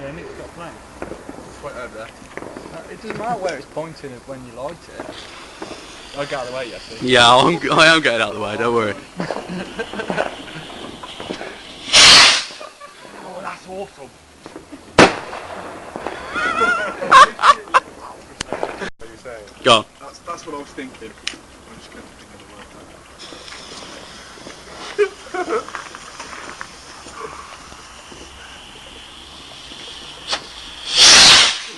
Yeah, Nick's got a plane. Point over there. It doesn't matter where it's pointing when you light it. I'll get out of the way, yes. Yeah, I am getting out of the way, don't worry. Oh, that's awesome. What are you saying? Go on. That's what I was thinking. I'm just going to think of the word.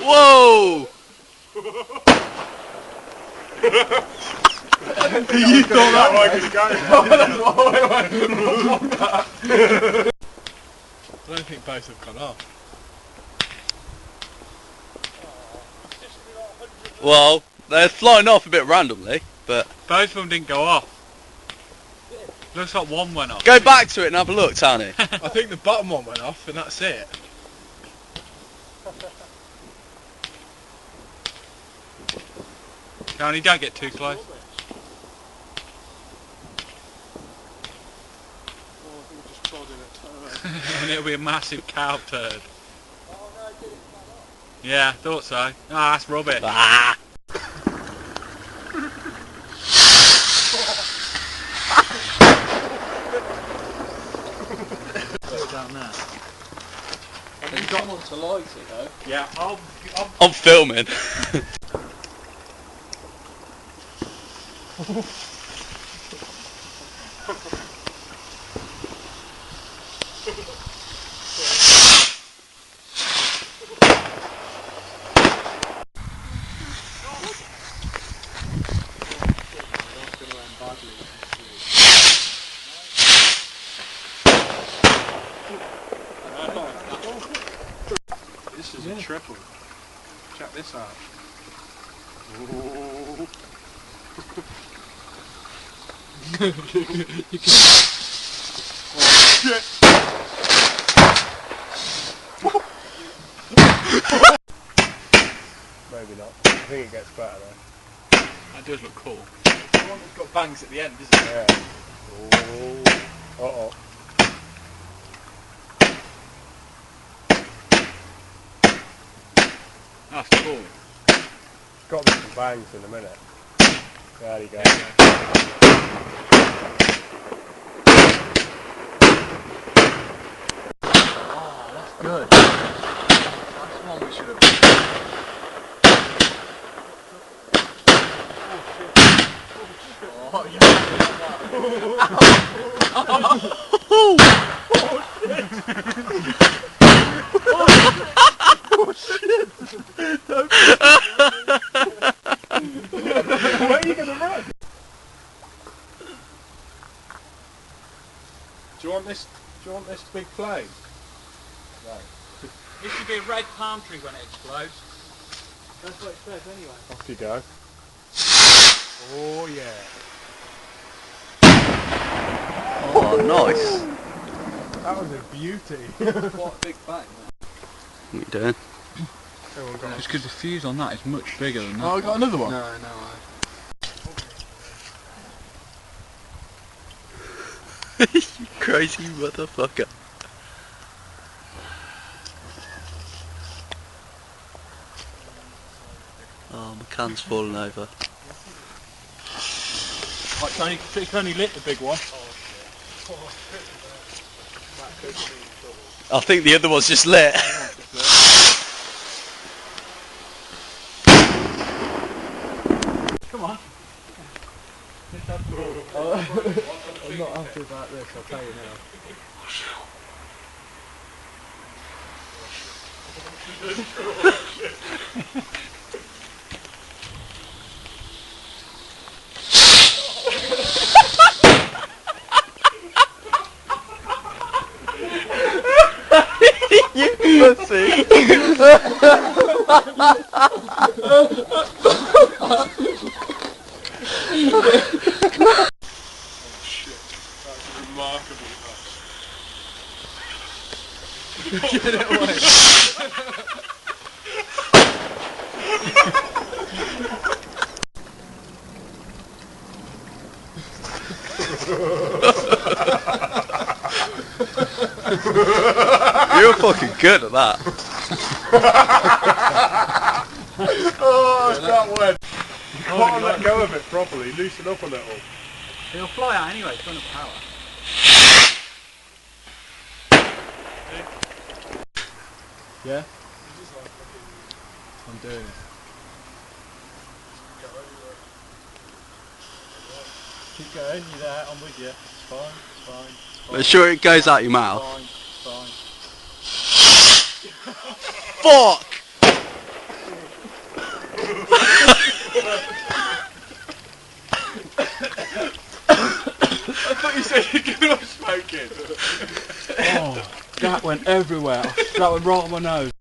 Whoa! You thought that way was going. I don't think both have gone off. Well, they're flying off a bit randomly, but... Both of them didn't go off. Looks like one went off. Go back to it and have a look, Tony. I think the bottom one went off and that's it. Tony, don't get too close. And it'll be a massive cow turd. Yeah, thought so. Ah, that's rubbish. Ah. Down there. And you've got one to light it though. Yeah, I'm filming. This is a triple. Check this out. Ooh. You can... Oh shit! Maybe not. I think it gets better though. That does look cool. The one that's got bangs at the end, isn't it? Yeah. Oh. Uh-oh. That's cool. It's got me some bangs in a minute. There you go. Oh, that's good. That's the one we should have... Oh, Where are you going to run? Do you want this big plane? No. This should be a red palm tree when it explodes. That's what it says anyway. Off you go. Oh yeah. Oh, nice. That was a beauty. What a big bang. What are you doing? Just because the fuse on that is much bigger than that. Oh, I got another one. No. You crazy motherfucker. Oh, my can's falling over. It's only lit the big one. I think the other one's just lit. Come on. I'm not happy about this, I'll tell you now. You pussy. Oh shit, that's remarkable. Get it away. You were fucking good at that. Oh, that went. You Oh, can't you let like go of it properly. Loosen up a little. He'll fly out anyway, it's got enough power. Yeah? I'm doing it. Keep going, you're there, I'm with you. It's fine, it's fine, it's fine. Make sure it goes out your mouth. Fine, Fuck! I thought you said you'd given up smoking. Oh, that went everywhere. That went right on my nose.